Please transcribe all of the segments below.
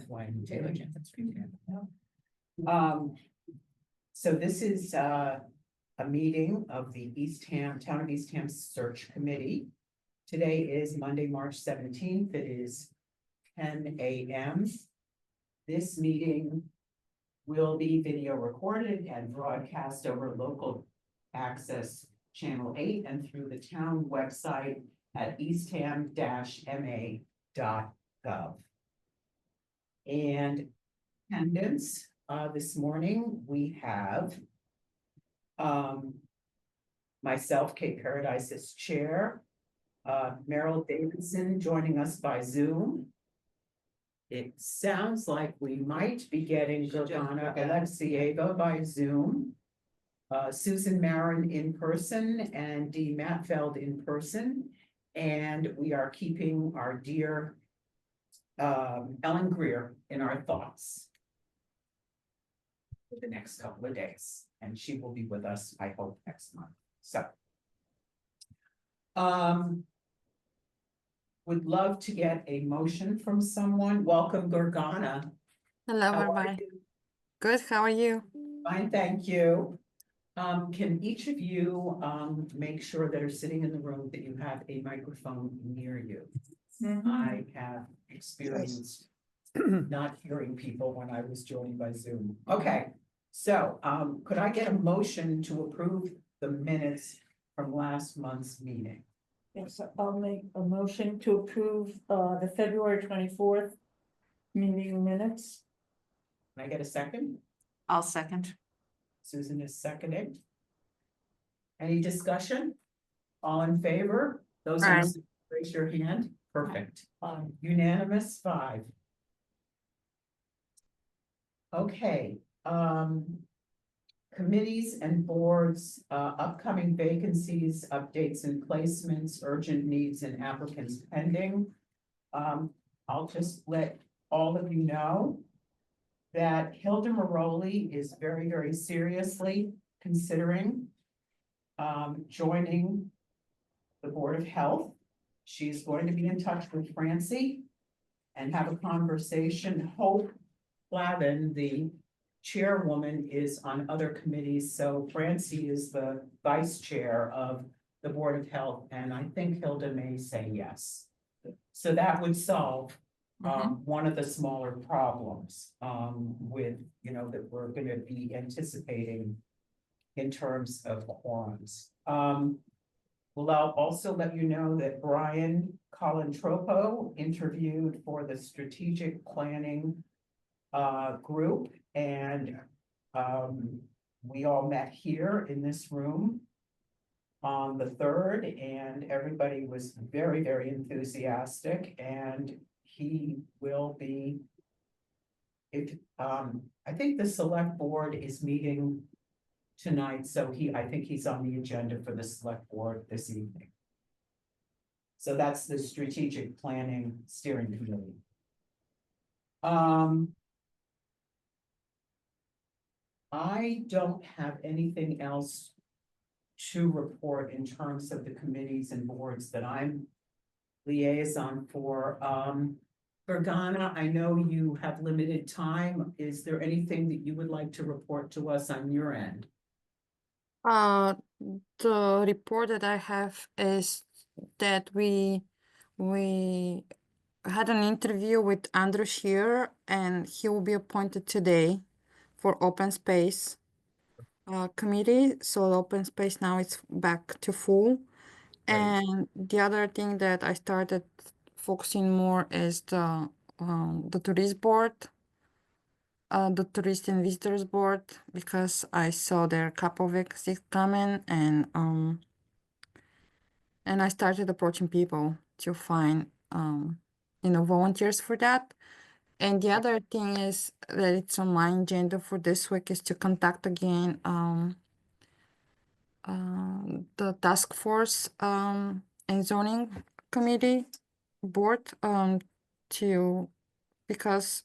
when Taylor Jenkins returned. So this is a meeting of the Town of Eastham Search Committee. Today is Monday, March 17th. It is 10 a.m. This meeting will be video recorded and broadcast over local access channel 8 and through the town website at eastham-ma.gov. And attendance this morning, we have myself, Kate Paradise, as chair, Merrill Davidson joining us by Zoom. It sounds like we might be getting Gergana Aleksieva by Zoom, Susan Maren in person, and Dee Mattfeldt in person. And we are keeping our dear Ellen Greer in our thoughts for the next couple of days. And she will be with us, I hope, next month. So would love to get a motion from someone. Welcome, Gergana. Hello, everybody. Good, how are you? Fine, thank you. Can each of you make sure that are sitting in the room that you have a microphone near you? I have experienced not hearing people when I was joined by Zoom. Okay, so could I get a motion to approve the minutes from last month's meeting? Yes, I'll make a motion to approve the February 24th meeting minutes. Can I get a second? I'll second. Susan is seconding. Any discussion? All in favor? Those Aye. who raise your hand. Perfect. Unanimous 5. Okay. Committees and boards, upcoming vacancies, updates and placements, urgent needs and applicants pending. I'll just let all of you know that Hilda Maroli is very, very seriously considering joining the Board of Health. She's going to be in touch with Francie and have a conversation. Hope Flavin, the chairwoman, is on other committees, so Francie is the vice chair of the Board of Health, and I think Hilda may say yes. So that would solve one of the smaller problems with, that we're going to be anticipating in terms of quorums. Well, I'll also let you know that Brian Colantropo interviewed for the strategic planning group, and we all met here in this room on the 3rd, and everybody was very, very enthusiastic, and he will be, I think the select board is meeting tonight, so I think he's on the agenda for the select board this evening. So that's the strategic planning steering committee. I don't have anything else to report in terms of the committees and boards that I'm liaison for. Gergana, I know you have limited time. Is there anything that you would like to report to us on your end? The report that I have is that we had an interview with Andrew Shearer, and he will be appointed today for open space committee. So the open space now is back to full. Right. And the other thing that I started focusing more is the tourist board, the tourist and visitors board, because I saw there are a couple of vacancies coming, and I started approaching people to find volunteers for that. And the other thing is that it's on my agenda for this week is to contact again the task force and zoning committee board because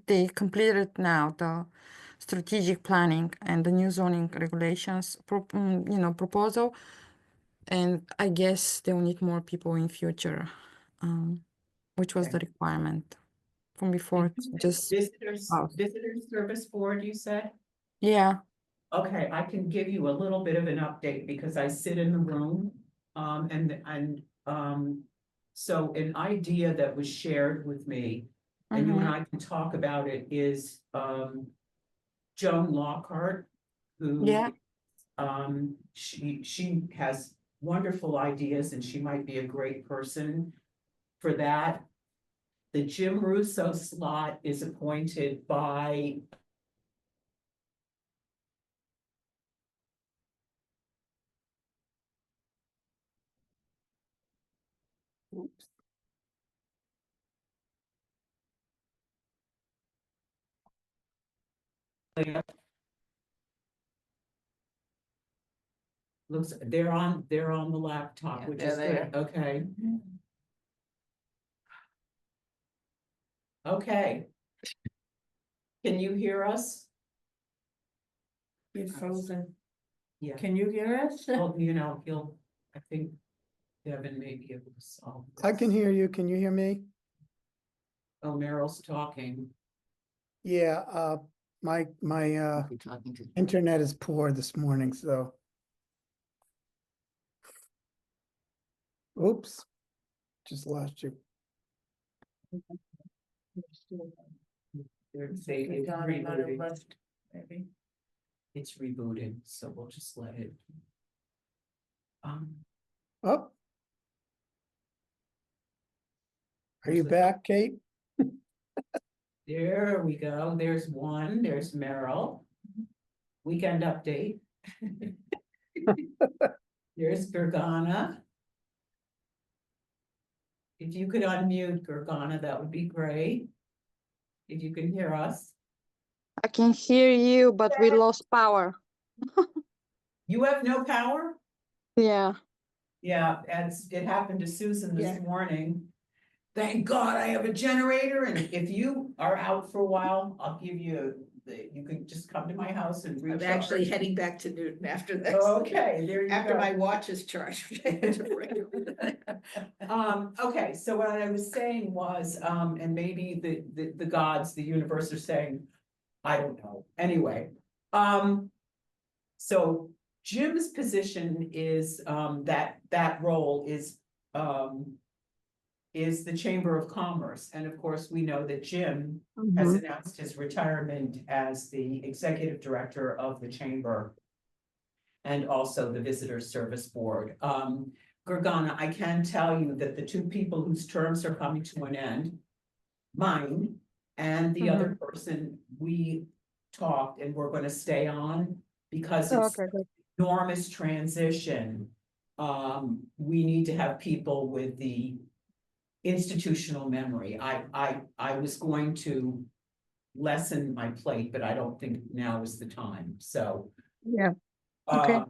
they completed now the strategic planning and the new zoning regulations proposal, and I guess they'll need more people in future, which was the requirement from before. It's just house. Visitor Service Board, you said? Yeah. Okay, I can give you a little bit of an update because I sit in the room. So an idea that was shared with me, and you and I can talk about it, is Joan Lockhart, who Yeah. she has wonderful ideas and she might be a great person for that. The Jim Russo slot is appointed by oops. Looks, they're on the laptop, Yeah, which they're is there. good, okay. Okay. Can you hear us? You're frozen. Yeah. Can you hear us? Well, I think Devin may be able to solve this. I can hear you. Can you hear me? Oh, Merrill's talking. Yeah, my internet is poor this morning, so. Oops, just lost you. It's Maybe. It's rebooted, so we'll just let it. Oh. Are you back, Kate? There we go. There's one. There's Merrill. Weekend update. There's Gergana. If you could unmute Gergana, that would be great. If you can hear us. I can hear you, but we lost power. You have no power? Yeah. Yeah, it happened to Susan Yeah. this morning. Thank God I have a generator, and if you are out for a while, I'll give you, you can just come to my house and I'm recharge. actually heading back to Newton after this. Okay, there you go. After my watch is charged. Okay, so what I was saying was, and maybe the gods, the universe are saying, I don't know, anyway. So Jim's position is, that role is the Chamber of Commerce, and of course, we know that Jim has announced his retirement as the executive director of the chamber and also the Visitor Service Board. Gergana, I can tell you that the two people whose terms are coming to an end, mine and the other person, we talked and we're going to stay on because it's Okay, enormous transition. We need to have people with the institutional memory. I was going to lessen my plate, but I don't think now is the time, so. Yeah. Okay.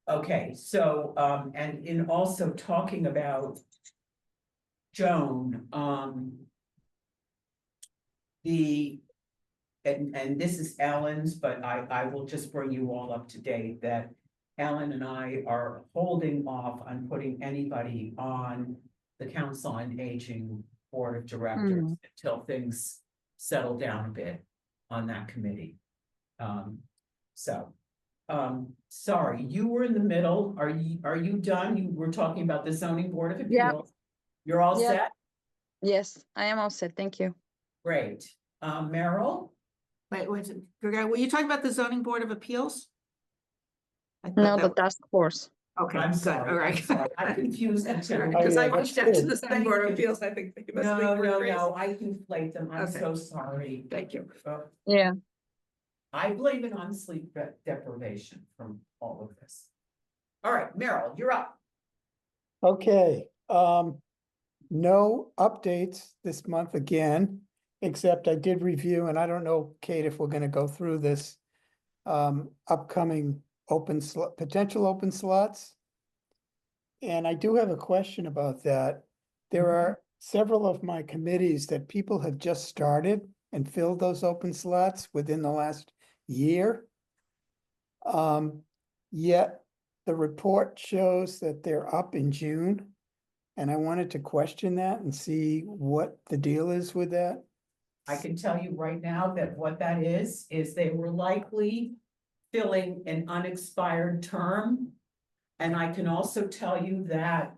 Okay, so, and in also talking about Joan, and this is Ellen's, but I will just bring you all up to date that Ellen and I are holding off on putting anybody on the Council on Aging Board of Directors until things settle down a bit on that committee. Sorry, you were in the middle. Are you done? You were talking about the Zoning Board of Appeals. Yeah. You're all Yeah. set? Yes, I am all set. Thank you. Great. Merrill? Wait, were you talking about the zoning board of appeals? I thought No, that the was- task force. Okay, I'm good, sorry, all right. I'm sorry. I confused the two. Because yeah, I that's reached out to good. the zoning board of appeals, I think. they must think No, we're no, crazy. no, I conflate them. I'm Okay. so sorry. Thank you. Yeah. I blame it on sleep deprivation from all of this. All right, Merrill, you're up. Okay, no updates this month again, except I did review, and I don't know, Kate, if we're gonna go through this. Upcoming potential open slots. And I do have a question about that. There are several of my committees that people have just started and filled those open slots within the last year. Yet the report shows that they're up in June. And I wanted to question that and see what the deal is with that. I can tell you right now that what that is they were likely filling an unexpired term. And I can also tell you that,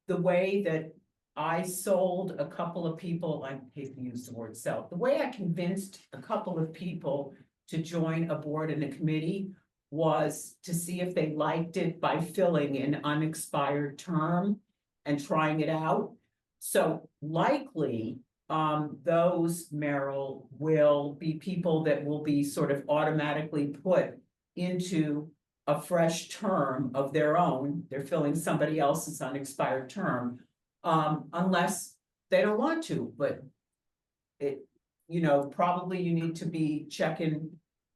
the way that I sold a couple of people, I hate to use the word sell, the way I convinced a couple of people to join a board and a committee was to see if they liked it by filling an unexpired term and trying it out. So likely, those, Merrill, will be people that will be sort of automatically put into a fresh term of their own. They're filling somebody else's unexpired term, unless they don't want to, but it, probably you need to be checking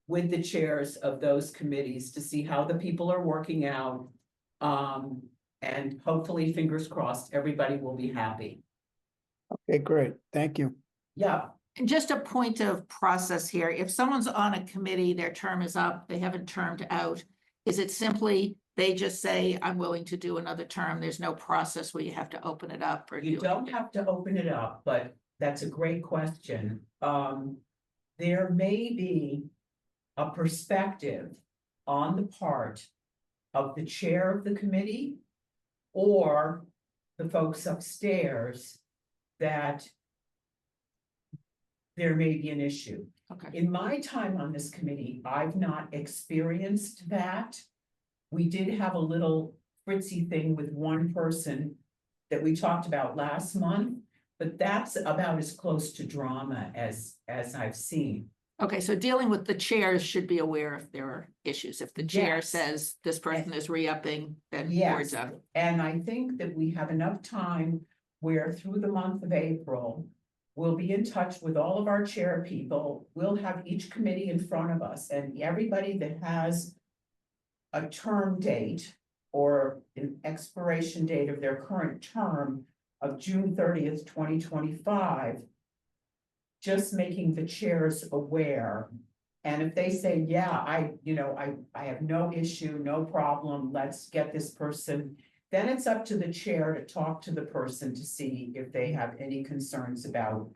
with the chairs of those committees to see how the people are working out. And hopefully, fingers crossed, everybody will be happy. Okay, great. Thank you. Yeah, And just a point of process here, if someone's on a committee, their term is up, they haven't termed out, is it simply, they just say, I'm willing to do another term, there's no process where you have to open it up or you do don't anything? have to open it up, but that's a great question. There may be a perspective on the part of the chair of the committee or the folks upstairs that there may be an issue. Okay, In my time on this committee, I've not experienced that. We did have a little fritzy thing with one person that we talked about last month, but that's about as close to drama as I've seen. okay, so dealing with the chairs should be aware if there are issues. If the chair Yes. says this person is re-upping, then we're Yes, done. and I think that we have enough time where through the month of April, we'll be in touch with all of our chair people. We'll have each committee in front of us, and everybody that has a term date or an expiration date of their current term of June 30th, 2025, just making the chairs aware. And if they say, yeah, I have no issue, no problem, let's get this person, then it's up to the chair to talk to the person to see if they have any concerns about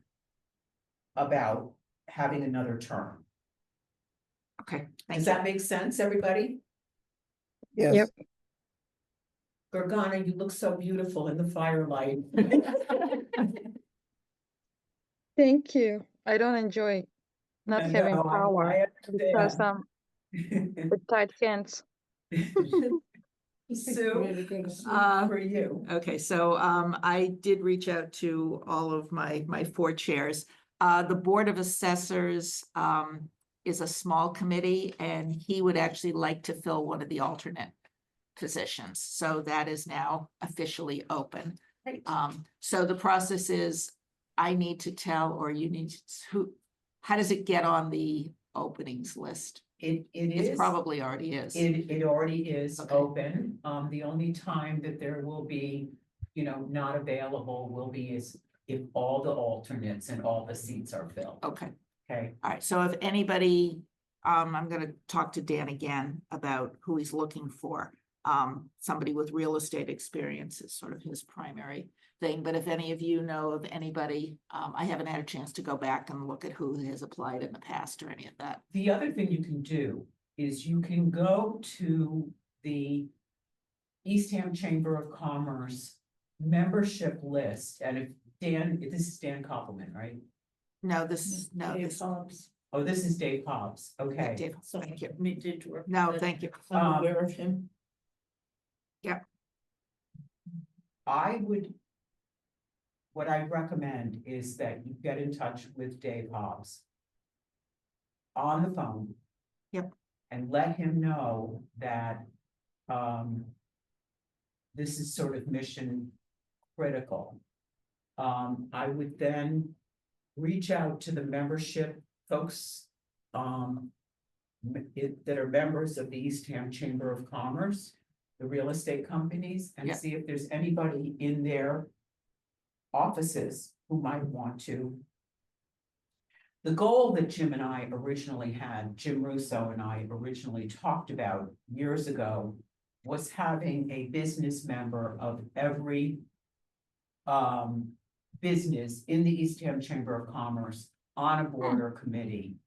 having another term. Okay, thank Does you. that make sense, everybody? Yes. Yep. Gergana, you look so beautiful in the firelight. Thank you. I don't enjoy not I having know, power I because understand. with tight hands. Sue, Really good. for you. Okay, so I did reach out to all of my four chairs. The Board of Assessors is a small committee, and he would actually like to fill one of the alternate positions. So that is now officially open. Great. So the process is, I need to tell, or you need to, how does it get on the openings list? It It is. probably already is. It already is Okay. open. The only time that there will be, not available will be is if all the alternates and all the seats are filled. Okay. Okay, All right, so if anybody, I'm gonna talk to Dan again about who he's looking for. Somebody with real estate experience is sort of his primary thing, but if any of you know of anybody, I haven't had a chance to go back and look at who has applied in the past or any of that. the other thing you can do is you can go to the Eastham Chamber of Commerce membership list, and if this is Dan Koppelman, right? No, this, no, Dave this, Hobbs. Oh, this is Dave Hobbs, okay. Dave, So thank you. me did work. No, with it. thank you. I'm aware of him. What I recommend is that you get in touch with Dave Hobbs on the phone. Yep. And let him know that, this is sort of mission critical. I would then reach out to the membership folks, that are members of the Eastham Chamber of Commerce, the real estate companies, and Yeah. see if there's anybody in their offices who might want to. The goal that Jim and I originally had, Jim Russo and I originally talked about years ago, was having a business member of every business in the Eastham Chamber of Commerce on a board or committee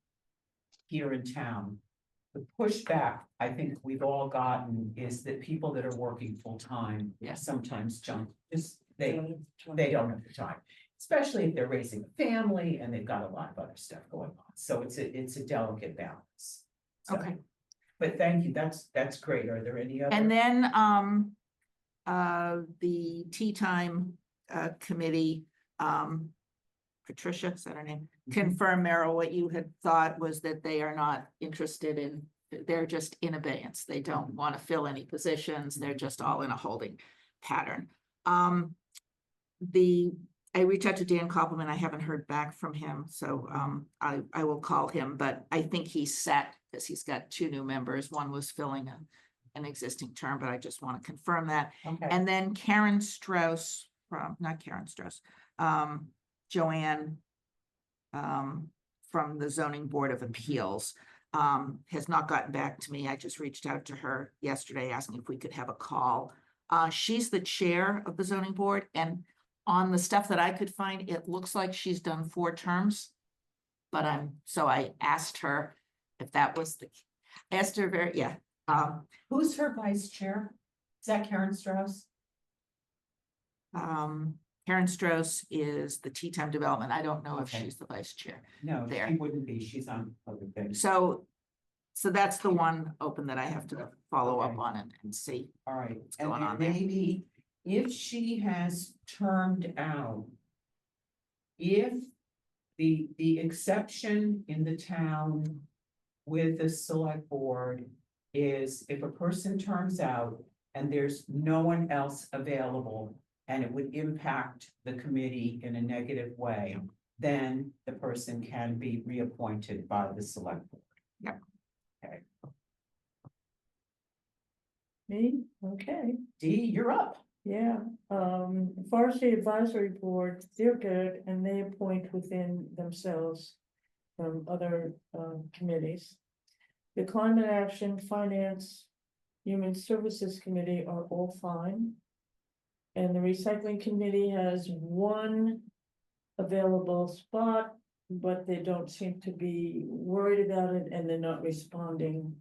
here in town. The pushback I think we've all gotten is that people that are working full-time sometimes they don't have the time. Especially if they're raising a family and they've got a lot of other stuff going on. So it's a delicate balance. So, Okay. but thank you. That's great. Are there any other? And then, the tea time, committee, Patricia, is that her name? Confirm, Merrill, what you had thought was that they are not interested in, they're just in abeyance. They don't want to fill any positions. They're just all in a holding pattern. I reached out to Dan Koppelman. I haven't heard back from him, so I will call him, but I think he's set because he's got 2 new members. One was filling an existing term, but I just want to confirm that. Okay. And then Karen Strauss Joanne from the Zoning Board of Appeals has not gotten back to me. I just reached out to her yesterday asking if we could have a call. She's the chair of the zoning board, and on the stuff that I could find, it looks like she's done 4 terms. But so I asked her if that was Who's her vice chair? Is that Karen Strauss? Karen Strauss is the Tea Time Development. I don't know if Okay. she's the vice chair. No, There. she wouldn't be. She's on other things. So that's the one open that I have to follow up Okay. on and see. All right, What's and going then on there? maybe if she has termed out. If the exception in the town with the select board is if a person terms out and there's no one else available and it would impact the committee in a negative way, then the person can be reappointed by the select board. Yep. Okay, Me, okay, Dee, you're up. yeah, Forestry Advisory Board, they're good, and they appoint within themselves from other, committees. The Climate Action, Finance, Human Services Committee are all fine. And the Recycling Committee has 1 available spot, but they don't seem to be worried about it, and they're not responding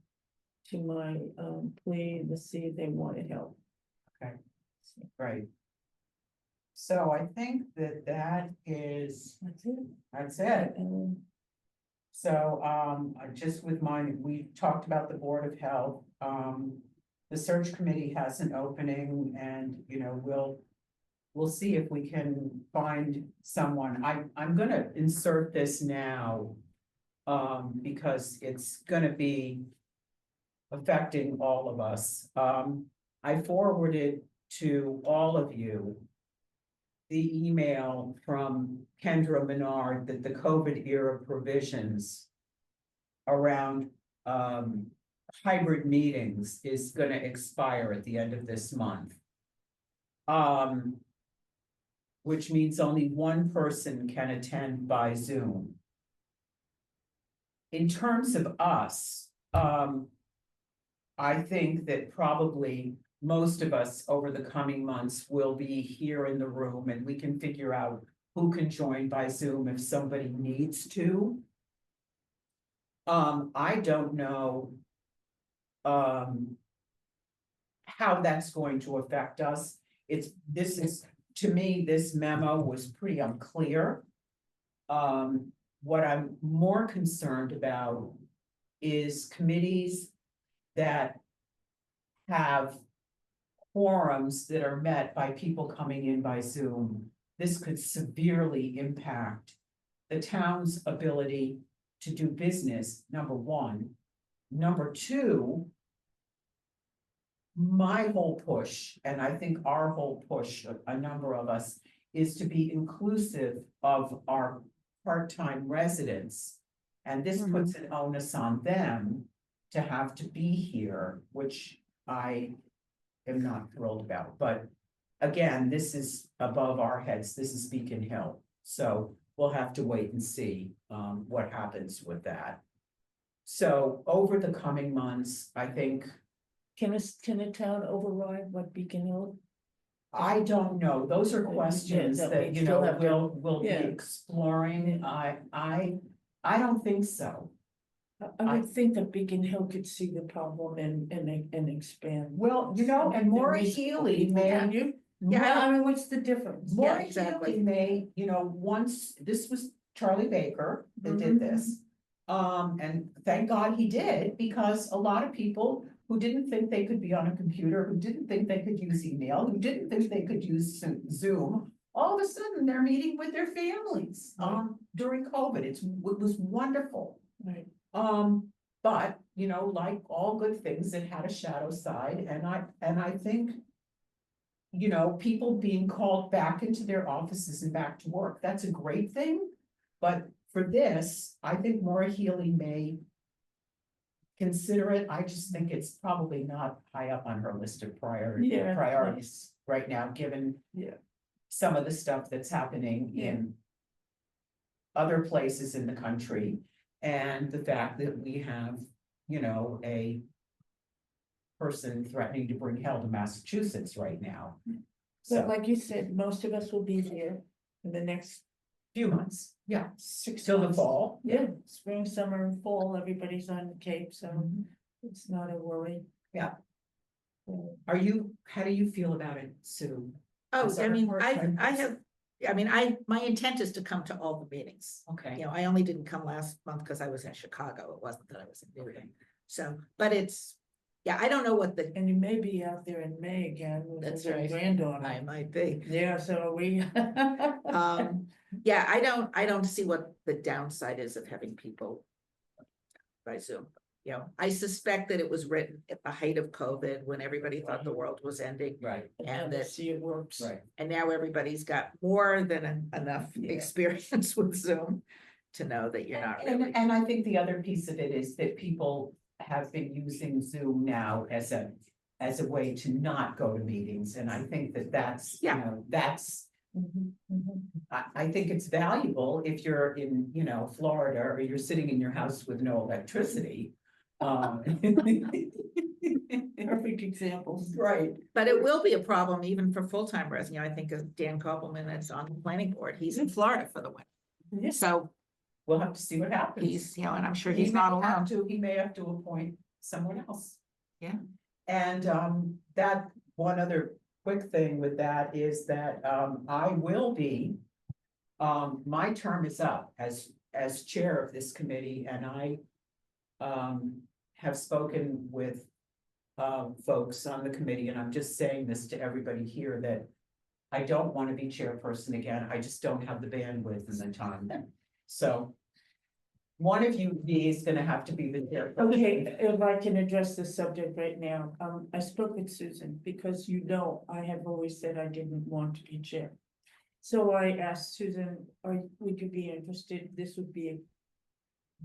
to my, plea to see if they wanted help. Right. So I think that is, That's it. that's it. And So, just with mine, we talked about the Board of Health, the search committee has an opening and, you know, we'll see if we can find someone. I'm gonna insert this now, because it's gonna be affecting all of us. I forwarded to all of you the email from Kendra Menard that the COVID era provisions around hybrid meetings is gonna expire at the end of this month. Which means only 1 person can attend by Zoom. In terms of us, I think that probably most of us over the coming months will be here in the room and we can figure out who can join by Zoom if somebody needs to. I don't know how that's going to affect us. To me, this memo was pretty unclear. What I'm more concerned about is committees that have quorums that are met by people coming in by Zoom. This could severely impact the town's ability to do business, number 1. Number 2, my whole push, and I think our whole push, a number of us, is to be inclusive of our part-time residents. And this puts an onus on them to have to be here, which I am not thrilled about. But again, this is above our heads. This is Beacon Hill. So we'll have to wait and see what happens with that. So over the coming months, I think can a town override what Beacon Hill? I don't know. Those are Yeah, questions that that, we you still know, have to- we'll be yeah. exploring. I don't think so. I would think that Beacon Hill could see the problem and expand. Well, you know, and Maura Healy Can may, you? Yeah, Yeah, I mean, what's the difference? Maura exactly. Healy may, you know, once, this was Charlie Baker that did this. And thank God he did, because a lot of people who didn't think they could be on a computer, who didn't think they could use email, who didn't think they could use Zoom, all of a sudden they're meeting with their families, during COVID. It was wonderful. Right. But, you know, like all good things, it had a shadow side, and I think, you know, people being called back into their offices and back to work, that's a great thing. But for this, I think Maura Healy may consider it. I just think it's probably not high up on her list of Yeah. priorities right now, given Yeah. some of the stuff that's happening Yeah. in other places in the country, and the fact that we have, you know, a person threatening to bring hell to Massachusetts right now. But So, like you said, most of us will be here in the next few months, yeah, 6 till the months. fall. Yeah, spring, summer, and fall, everybody's on the Cape, so it's not a worry. Yeah. So, How do you feel about it, Sue? Oh, Is I our mean, part-time I person- have, I mean, my intent is to come to all the meetings. Okay. You know, I only didn't come last month because I was in Chicago. It wasn't that I was in Newton. So, but it's, yeah, I don't know what the, And you may be out there in May again with That's your right. granddaughter. I might be. Yeah, so we. Yeah, I don't see what the downside is of having people by Zoom. You know, I suspect that it was written at the height of COVID when everybody thought the world was ending. Right, And we'll that, see it works. right. and now everybody's got more than enough Yeah. experience with Zoom to know that you're not really. And I think the other piece of it is that people have been using Zoom now as a way to not go to meetings, and I think that that's, you Yeah. know, that's. Mhm, mhm. I think it's valuable if you're in, you know, Florida, or you're sitting in your house with no electricity. Perfect examples. Right, But it will be a problem even for full-time residents. You know, I think of Dan Koppelman that's on the planning board. He's in Florida for the winter. Yes. So we'll have to see what happens. he's, you know, and I'm sure He he's may not have alone. He may have to appoint someone else. Yeah. And that one other quick thing with that is that I will be. My term is up as chair of this committee, and I have spoken with folks on the committee, and I'm just saying this to everybody here, that I don't want to be chairperson again. I just don't have the bandwidth and the time. So one of you is gonna have to be the chair. Okay, if I can address this subject right now, I spoke with Susan because I have always said I didn't want to be chair. So I asked Susan, would you be interested? This would be a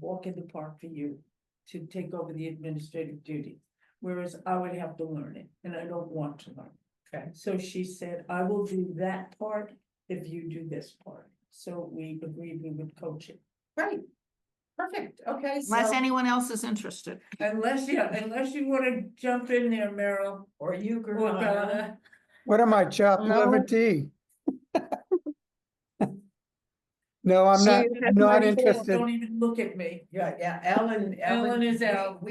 walk in the park for you to take over the administrative duty. Whereas I would have to learn it, and I don't want to learn. Okay. So she said, I will do that part if you do this part. So we agreed we would coach it. Great, perfect, okay. Unless so- anyone else is interested. Unless you wanna jump in there, Merrill. Or you, Or Gergana. Donna. What am I, chopped liver No. tea? No, I'm not, not interested. Don't even look at me. Yeah, Ellen is out.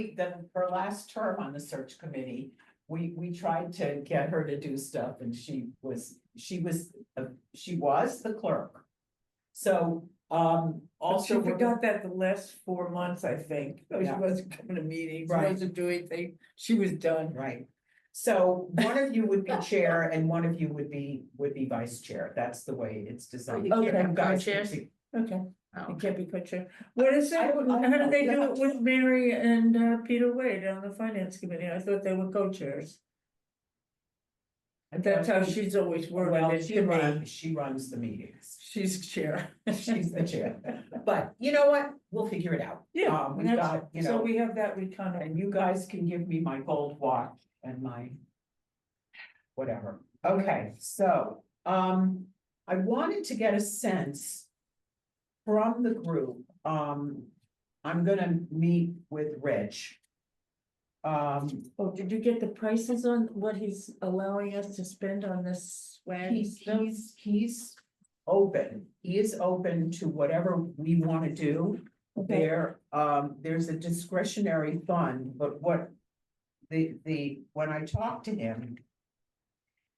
Her last term on the search committee, we tried to get her to do stuff, and she was the clerk. So, She also. we're forgot that the last 4 months, I think. She Yeah. wasn't coming to meetings, Right. wasn't doing anything. She was done. Right, so one of you would be chair and one of you would be vice chair, that's the way it's designed. You can't Okay, have You guys co-chairs? can see- Okay, Oh, it can't be co-chair. What is I it? don't- I How don't do they know. do it with Mary and Peter Wade on the finance committee? I thought they were co-chairs. That's how she's always Well, worded it to me. she runs the meetings, She's chair. she's the chair, but you know what, we'll figure it out. Yeah, We've that's- got, you so know, we have that, we kind of. and you guys can give me my gold watch and my. Whatever, okay, so, I wanted to get a sense. From the group, I'm gonna meet with Rich. Oh, did you get the prices on what he's allowing us to spend on this swag stuff? he's open, he is open to whatever we wanna do. Okay. There's a discretionary fund, but what when I talked to him.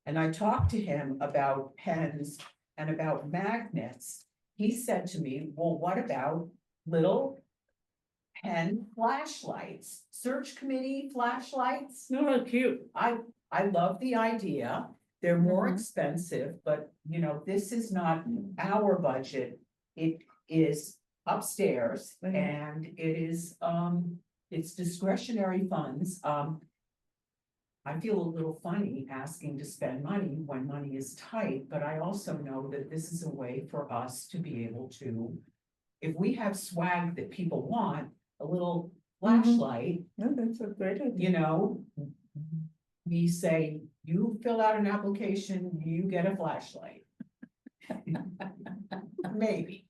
And I talked to him about pens and about magnets, he said to me, well, what about little pen flashlights, search committee flashlights? No, cute. I love the idea. They're more Mhm. expensive, but this is not our budget. It is upstairs Mhm. and it is, it's discretionary funds. I feel a little funny asking to spend money when money is tight, but I also know that this is a way for us to be able to, if we have swag that people want, a little flashlight, No, that's a great idea. we say, you fill out an application, you get a flashlight. Maybe.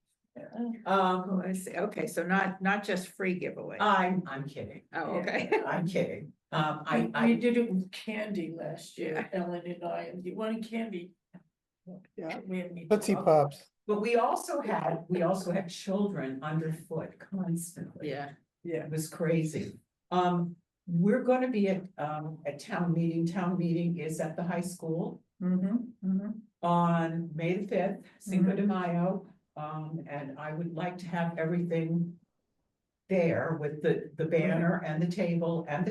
Oh, I see. Okay, so not just free giveaway. I'm kidding. Oh, okay. I'm kidding. We did it with candy last year, Ellen and I, and you wanted candy. Yeah. We have any- Tootsie Pops. But we also had children underfoot constantly. Yeah. Yeah. It was crazy. We're gonna be at town meeting. Town meeting is at the high school on May the 5th, Cinco de Mayo. And I would like to have everything there with the banner and the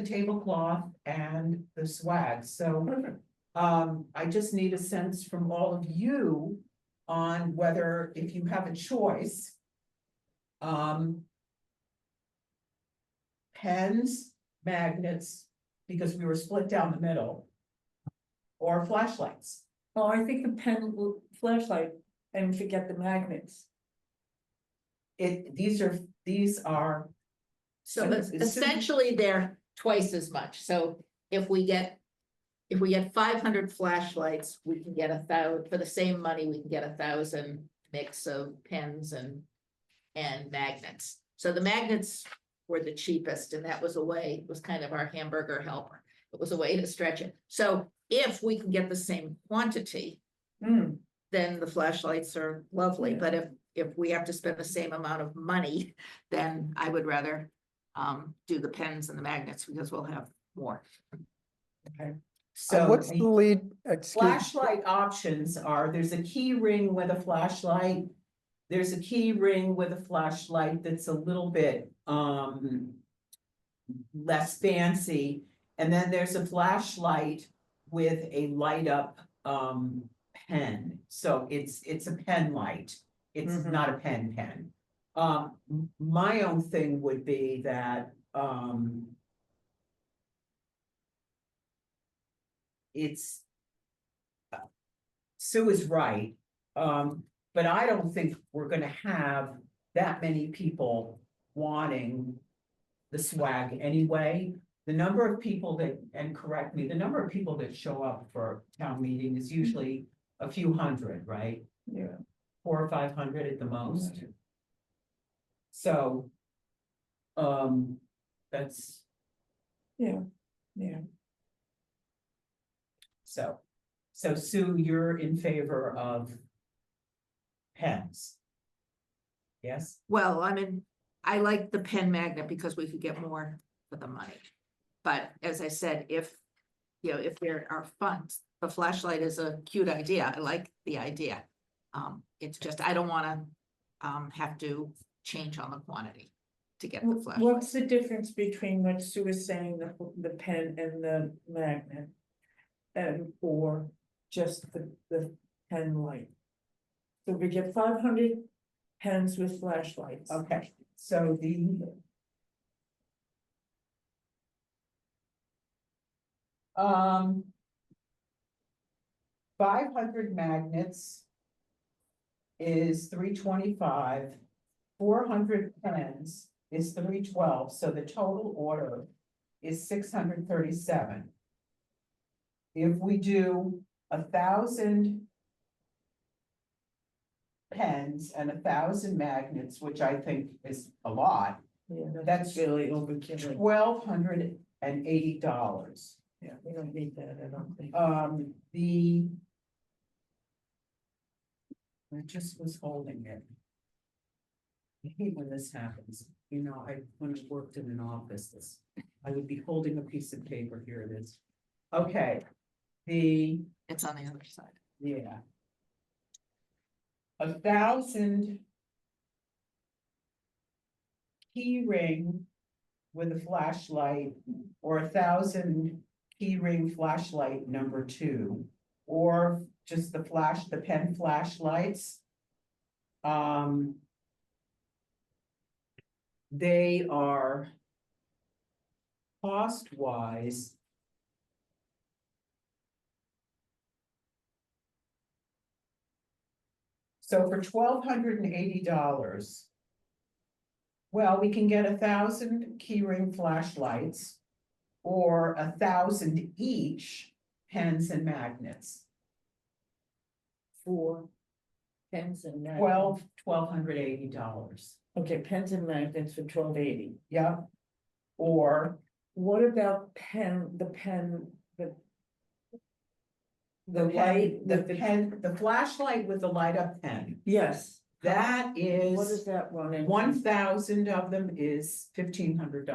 tablecloth and the swag. So, I just need a sense from all of you on whether, if you have a choice, pens, magnets, because we were split down the middle, or flashlights. Oh, I think the pen flashlight and forget the magnets. These are. So It's- essentially, they're twice as much. So if we get 500 flashlights, we can get 1,000, for the same money, we can get 1,000 mix of pens and magnets. So the magnets were the cheapest, and that was a way, it was kind of our hamburger helper. It was a way to stretch it. So if we can get the same quantity, then the flashlights are lovely. Yeah. But if we have to spend the same amount of money, then I would rather do the pens and the magnets because we'll have more. Okay. So What's the lead? Excuse me. flashlight options are, there's a key ring with a flashlight. There's a key ring with a flashlight that's a little bit less fancy. And then there's a flashlight with a light up pen. So it's a pen light. It's Mhm. not a pen. My own thing would be that it's Sue is right, but I don't think we're gonna have that many people wanting the swag anyway. The number of people that, and correct me, the number of people that show up for town meeting is usually a few hundred, right? Yeah. 400 or 500 at the most. So, that's, Yeah. so Sue, you're in favor of pens? Yes? Well, I mean, I like the pen magnet because we could get more for the money. But as I said, if there are funds, the flashlight is a cute idea. I like the idea. It's just, I don't wanna have to change on the quantity to get the flashlight. What's the difference between what Sue is saying, the pen and the magnet? And or just the pen light? So we get 500 pens with flashlights. Okay, so the. 500 magnets is $325. 400 pens is $312, so the total order is $637. If we do 1,000 pens and 1,000 magnets, which I think is a lot, Yeah, that's really overkill. and $80. Yeah, we don't need that, I don't think. I just was holding it. I hate when this happens, you know, when I worked in an office, I would be holding a piece of paper, here it is. Okay, It's on the other side. yeah. 1,000 key ring with a flashlight, or 1,000 key ring flashlight number 2, or just the pen flashlights. They are cost-wise. So for $1,280. Well, we can get 1,000 keyring flashlights. Or 1,000 each pens and magnets. For pens and magnets. $1,280. Okay, pens and magnets for $12.80. Yeah. Or What about the light, the flashlight with the light up pen. yes. That What does is, that run in? 1,000 of them is $1,500.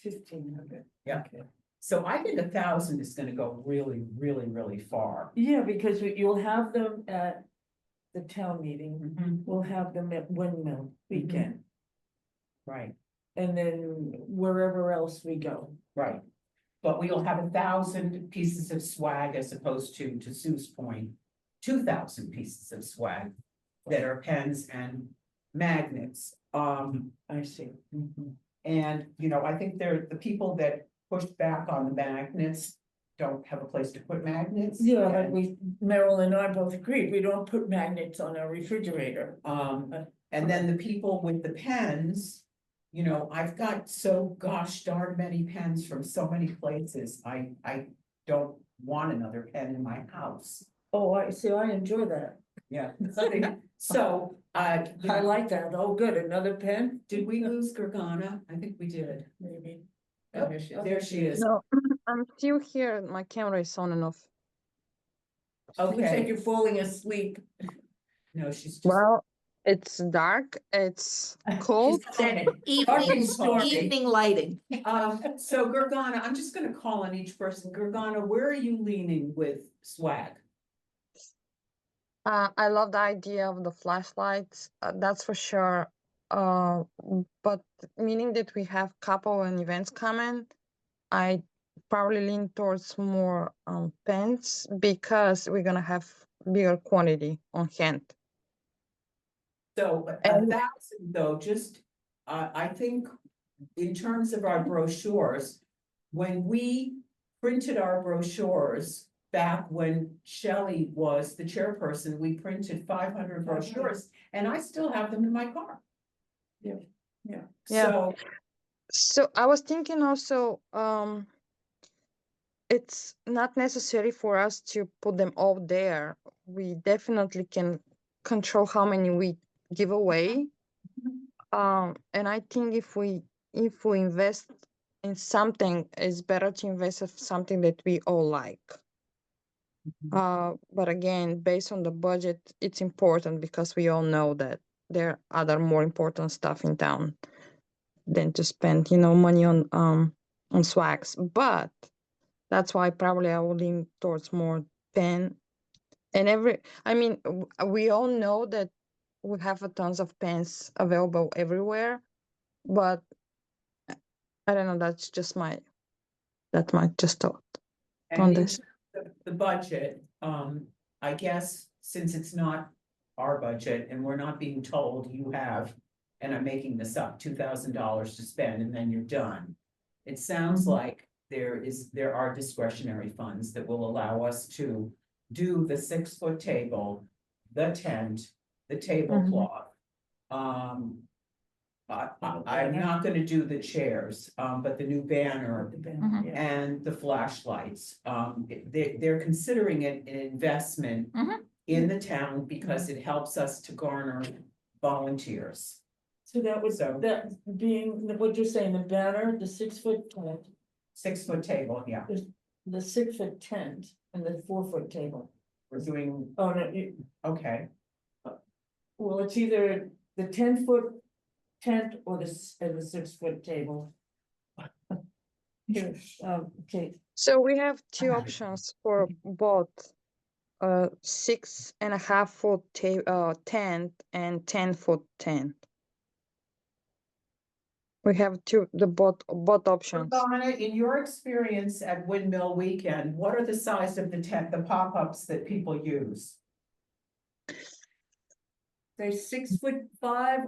1,500. Yeah. Okay. So I think 1,000 is gonna go really, really, really far. Yeah, because you'll have them at the town meeting, we'll have them at Windmill weekend, Right, and then wherever else we go. right. But we'll have 1,000 pieces of swag as opposed to Sue's point, 2,000 pieces of swag that are pens and magnets. I see. And, you know, I think they're the people that pushed back on the magnets don't have a place to put magnets. Yeah, like and, Merrill and I both agreed, we don't put magnets on our refrigerator. And then the people with the pens, you know, I've got so gosh darn many pens from so many places. I don't want another pen in my house. Oh, I see, I enjoy that. Yeah. So, I like that. Oh, good, another pen? did we lose Gergana? I think we did. Maybe. Oh, there she is. No, I'm still here. My camera is on and off. Looks like Okay, you're falling asleep. no, she's just, Well, it's dark. It's cold. Evening lighting. so Gergana, I'm just gonna call on each person. Gergana, where are you leaning with swag? I love the idea of the flashlights. That's for sure. But meaning that we have couple and events coming, I probably lean towards more pens because we're gonna have bigger quantity on hand. So 1,000 though, just, I think in terms of our brochures, when we printed our brochures back when Shelley was the chairperson, we printed 500 brochures and I still have them in my car. Yeah, yeah. So, So I was thinking also, it's not necessary for us to put them all there. We definitely can control how many we give away. And I think if we invest in something, it's better to invest in something that we all like. But again, based on the budget, it's important because we all know that there are other more important stuff in town than to spend, money on swags. But that's why probably I would lean towards more pen. And we all know that we have tons of pens available everywhere, but I don't know, that's just my just thought and on in this. terms of the budget, I guess since it's not our budget and we're not being told you have, and I'm making this up, $2,000 to spend and then you're done. It sounds like there are discretionary funds that will allow us to do the 6-foot table, the tent, the tablecloth. I'm not gonna do the chairs, but the new banner and the flashlights. They're considering it an investment in the town because it helps us to garner volunteers. So that would, So- that being, what you're saying, the banner, the 6-foot tent, 6-foot table, yeah, The 6-foot tent and the 4-foot table. we're doing, Oh, no, okay, well, it's either the 10-foot tent or the 6-foot table. Here, okay, So we have two have it. options for both 6.5 foot tent and 10-foot tent. We have both options. Gergana, in your experience at Windmill Weekend, what are the size of the tent, the pop-ups that people use? they 6'5"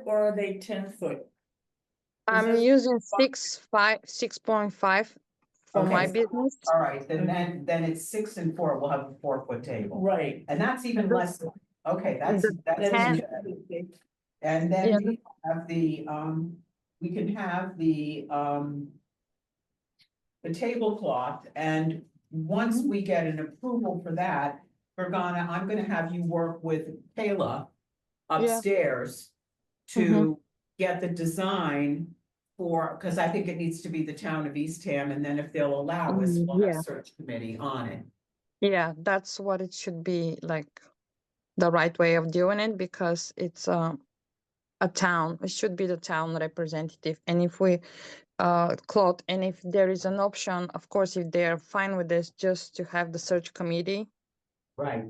or are they 10-foot? I'm this using 6.5 for my Okay. business. All right, then it's 6 and 4, we'll have a 4-foot table. Right. And that's even less, okay, that's The that's. tent- good. And then Yeah. we have we can have the tablecloth, and once we get an approval for that, Gergana, I'm gonna have you work with Kayla upstairs to get the design for, because I think it needs to be the town of Eastham, and then if they'll allow us, we'll have Yeah. a search committee on it. Yeah, that's what it should be, like the right way of doing it, because it's a town. It should be the town representative. And if we Claude, and if there is an option, of course, if they're fine with this, just to have the search committee, Right.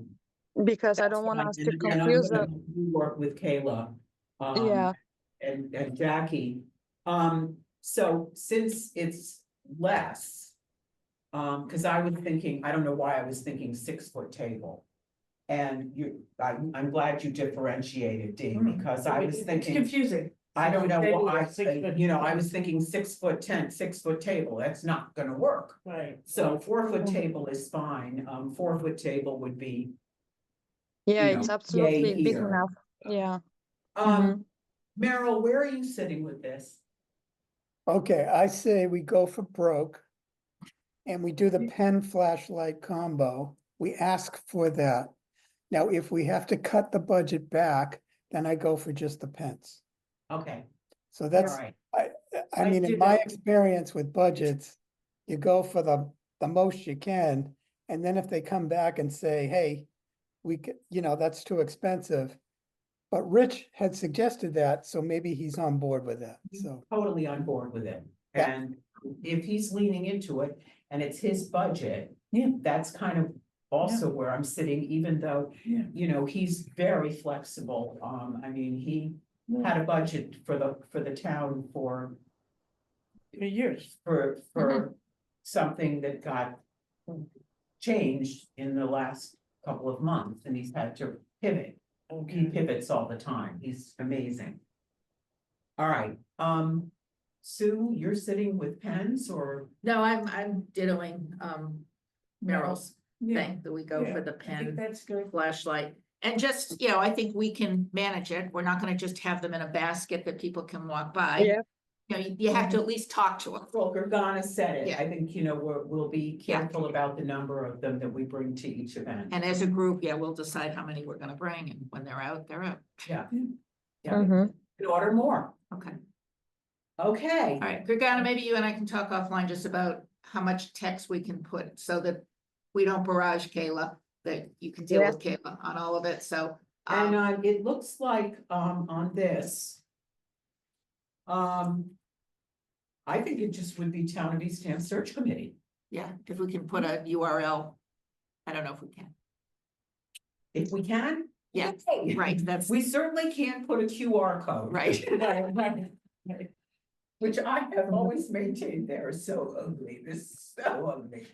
because I That's don't want fine. us to And I'm confuse gonna them. work with Kayla. Yeah. And Jackie. So since it's less. Because I was thinking, I don't know why I was thinking 6-foot table. And I'm glad you differentiated, Dee, because I was It's thinking, confusing. I don't know Table why, or 6-foot I was thinking 6-foot tent, 6-foot table, that's not gonna work. Right. So 4-foot Mhm. table is fine, 4-foot table would be, Yeah, you it's know, absolutely yay big here. enough. Yeah. Merrill, where are you sitting with this? Okay, I say we go for broke. And we do the pen flashlight combo. We ask for that. Now, if we have to cut the budget back, then I go for just the pens. Okay, So all that's, right, I mean, did in my that. experience with budgets, you go for the most you can. And then if they come back and say, hey, that's too expensive. But Rich had suggested that, so maybe he's on board with that, so. totally on board with it. Yeah. And if he's leaning into it and it's his budget. Yeah. That's kind of also where I'm sitting, even though, Yeah. he's very flexible. I mean, he had a budget for the town for Years. something that got changed in the last couple of months, and he's had to pivot. He pivots all the time. He's amazing. All right, Sue, you're sitting with pens or? No, I'm dittoing, Merrill's Yeah. thing, that we go for the I think pen that's good. flashlight. And just, I think we can manage it. We're not gonna just have them in a basket that people can walk by. Yeah. You have to at least talk to them. Well, Gergana said it. Yeah. I think, we'll be Yeah. careful about the number of them that we bring to each event. And as a group, we'll decide how many we're gonna bring, and when they're out, they're out. Yeah. Yeah. Yeah, Mhm. and order more. Okay, Okay, all right, Gergana, maybe you and I can talk offline just about how much text we can put so that we don't barrage Kayla, that you can deal Yeah. with Kayla on all of it, so. and it looks like on this. I think it just would be Town of Eastham Search Committee. Yeah, if we can put a URL, I don't know if we can. If we can. Yeah, yay. right, that's We certainly can't put a QR code. right. Right. Which I have always maintained they're so ugly, this is so ugly.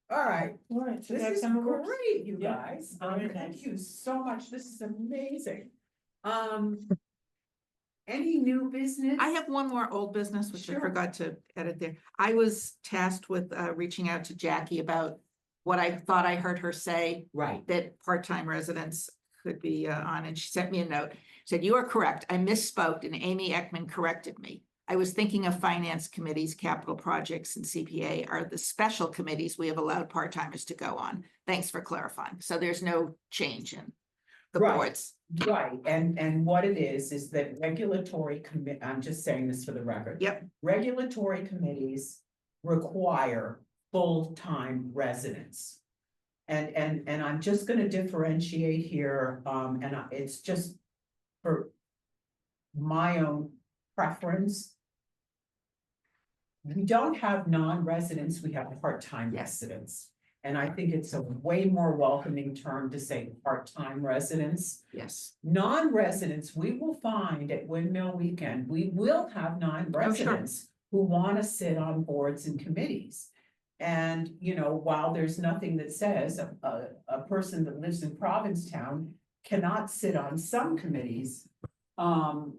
All right, All right, so this that's is how it works. great, you Yeah, guys, very thank nice. you so much, this is amazing. Any new business? I have one more old business, which I Sure. forgot to edit there. I was tasked with reaching out to Jackie about what I thought I heard her say, Right, that part-time residents could be on, and she sent me a note. Said, "You are correct. I misspoke," and Amy Ekman corrected me. "I was thinking of finance committees, capital projects, and CPA are the special committees we have allowed part-timers to go on. Thanks for clarifying." So there's no change in the Right. boards. right, and what it is that regulatory I'm just saying this for the record. Yep. Regulatory committees require full-time residents. And I'm just gonna differentiate here, it's just for my own preference. We don't have non-residents, we have part-time residents. And I think it's a way more welcoming term to say part-time residents. Yes. Non-residents, we will find at Windmill Weekend, we will have non-residents who want to sit on boards and committees. And, you know, while there's nothing that says a person that lives in Provincetown cannot sit on some committees, our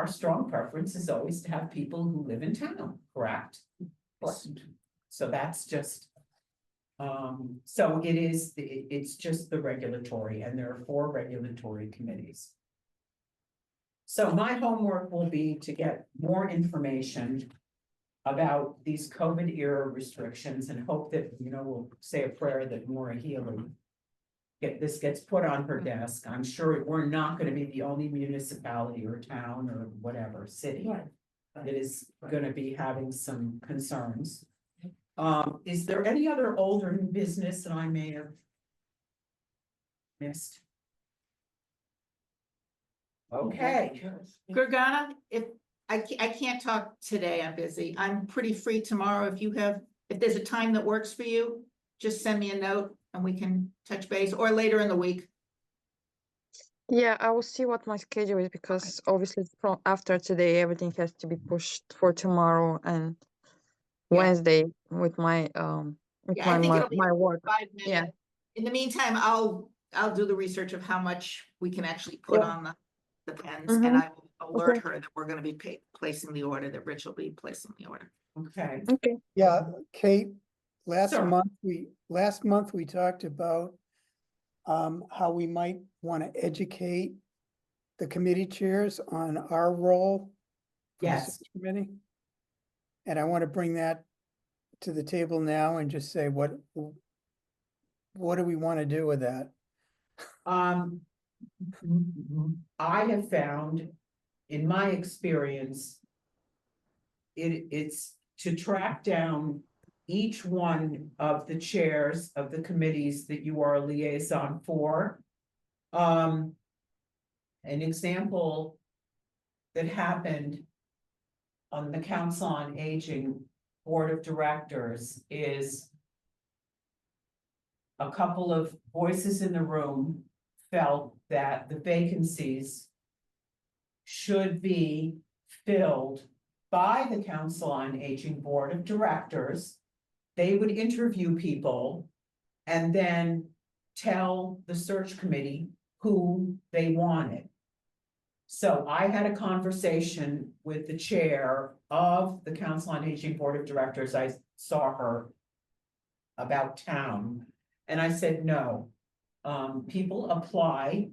strong preference is always to have people who live in town, correct? So that's just. So it's just the regulatory, and there are 4 regulatory committees. So my homework will be to get more information about these COVID era restrictions and hope that, you know, we'll say a prayer that Maura Healy gets put on her desk. I'm sure we're not gonna be the only municipality or town or whatever, city Right. that is gonna be having some concerns. Is there any other old or new business that I may have missed? Okay, Gergana, if I can't talk today, I'm busy. I'm pretty free tomorrow. If there's a time that works for you, just send me a note and we can touch base, or later in the week. Yeah, I will see what my schedule is because obviously from after today everything has to be pushed for tomorrow and Yeah. Wednesday with my Yeah, I think it'll be my work. 5 minutes. Yeah. In the meantime, I'll do the research of how much we can actually put Yeah. on the pens, Mhm. and I will alert Okay. her that we're gonna be placing the order, that Rich will be placing the order. okay. Okay. Yeah, Kate, Sure. last month we talked about how we might want to educate the committee chairs on our role. for the Yes. search Committee. And I want to bring that to the table now and just say, what do we want to do with that? I have found, in my experience, it's to track down each one of the chairs of the committees that you are a liaison for. An example that happened on the Council on Aging Board of Directors is a couple of voices in the room felt that the vacancies should be filled by the Council on Aging Board of Directors. They would interview people and then tell the search committee who they wanted. So I had a conversation with the chair of the Council on Aging Board of Directors. I saw her about town, and I said, no, people apply.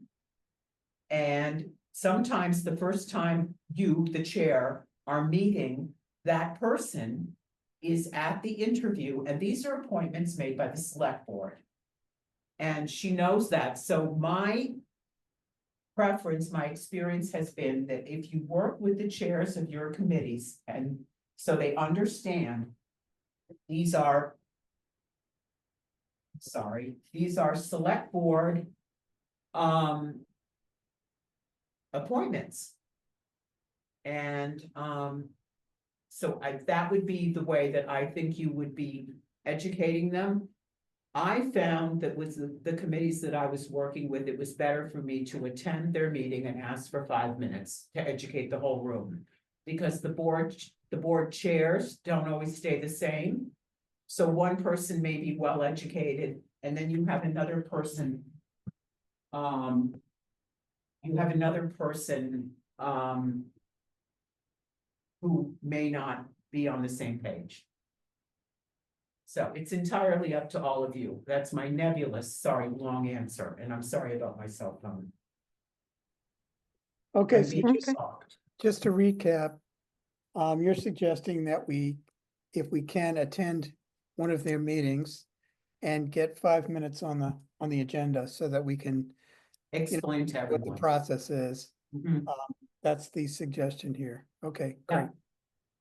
And sometimes the first time you, the chair, are meeting, that person is at the interview, and these are appointments made by the select board. And she knows that, so my preference, my experience has been that if you work with the chairs of your committees, and so they understand these are select board appointments. And so that would be the way that I think you would be educating them. I found that with the committees that I was working with, it was better for me to attend their meeting and ask for 5 minutes to educate the whole room. Because the board chairs don't always stay the same. So one person may be well educated, and then you have another person. Who may not be on the same page. So it's entirely up to all of you. That's my nebulous, sorry, long answer, and I'm sorry about my cell phone. Okay, I'm so being Okay. soft. just to recap, you're suggesting that if we can attend one of their meetings and get 5 minutes on the agenda so that we can Explain to what the everyone. process is. Mhm. That's the suggestion here. Okay, Yeah. great.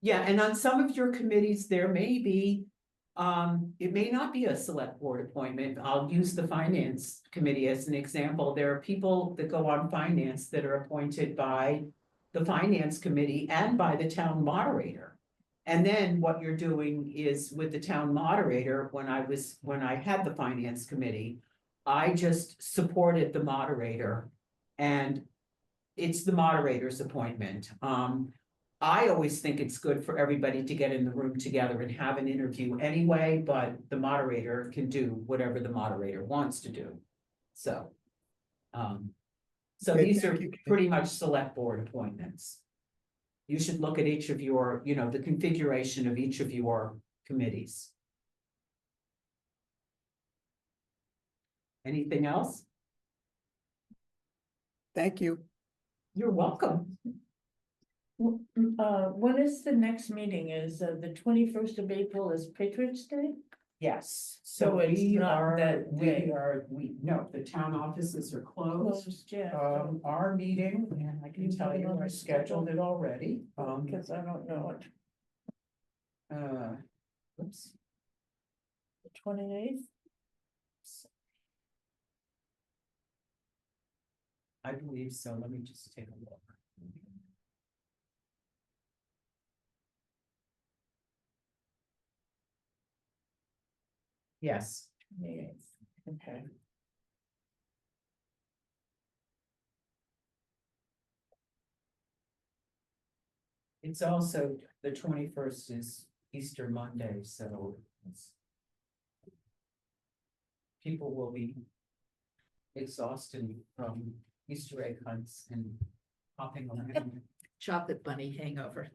Yeah, and on some of your committees, there may be, it may not be a select board appointment. I'll use the finance committee as an example. There are people that go on finance that are appointed by the finance committee and by the town moderator. And then what you're doing is with the town moderator, when I had the finance committee, I just supported the moderator and it's the moderator's appointment. I always think it's good for everybody to get in the room together and have an interview anyway, but the moderator can do whatever the moderator wants to do. So. So Okay, these are thank you, Kate. pretty much select board appointments. You should look at each of your, the configuration of each of your committees. Anything else? Thank you. You're welcome. When is the next meeting? Is the 21st of April is Patriots' Day? Yes, So so it's we not are, that day. no, the town offices are closed. Yeah. Our meeting, and I can You tell have it you, on I the scheduled it schedule? already. Because I don't know it. Oops. The 28th? I believe so. Let me just take a look. Yes. 28th. Okay. It's also, the 21st is Easter Monday, so people will be exhausted from Easter egg hunts and hopping around. Chocolate bunny hangover.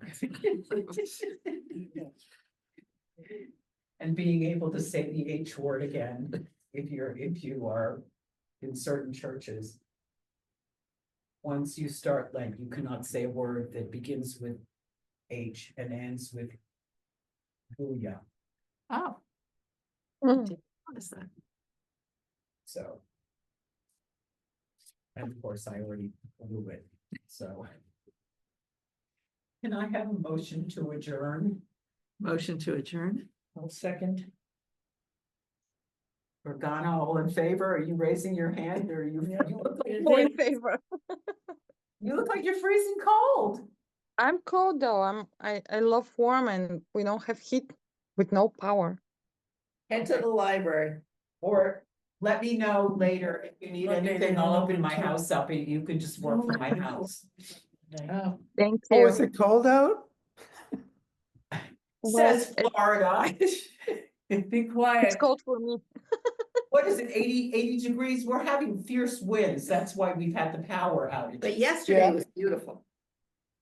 And being able to say the H word again, if you are in certain churches. Once you start Lent, you cannot say a word that begins with H and ends with booyah, Oh. Mm. What is that? so. And of course, I already blew it, so. Can I have a motion to adjourn? Motion to adjourn? I'll second. Gergana, all in favor? Are you raising your hand or you? Yeah. You look like- More in favor. You look like you're freezing cold. I'm cold though. I love warm and we don't have heat with no power. Head to the library. Or let me know later if you need Monday, anything. they I'll don't open open my till- house up and you can just work from my house. Oh. Thank Oh, you. is it cold out? Says Well, Florida. Be It's quiet. cold for me. What is it, 80 degrees? We're having fierce winds. That's why we've had the power outage. But yesterday Yeah. was beautiful.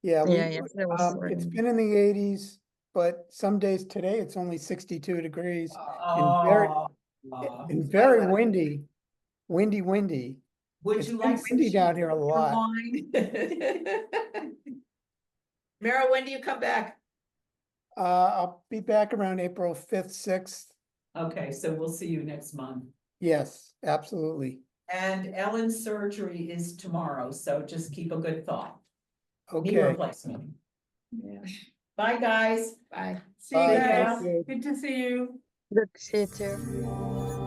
Yeah, Yeah, yesterday was it's rainy. been in the 80s, but some days today it's only 62 degrees Oh. and very windy, windy. Would It's you been like some windy down cheese here a in your lot. wine? Merrill, when do you come back? I'll be back around April 5th, 6th. Okay, so we'll see you next month. Yes, absolutely. And Ellen's surgery is tomorrow, so just keep a good thought. Knee Okay. replacement. Yeah. Bye, guys. Bye. See you Bye, guys. thank you. Good to see you. Good to see you too.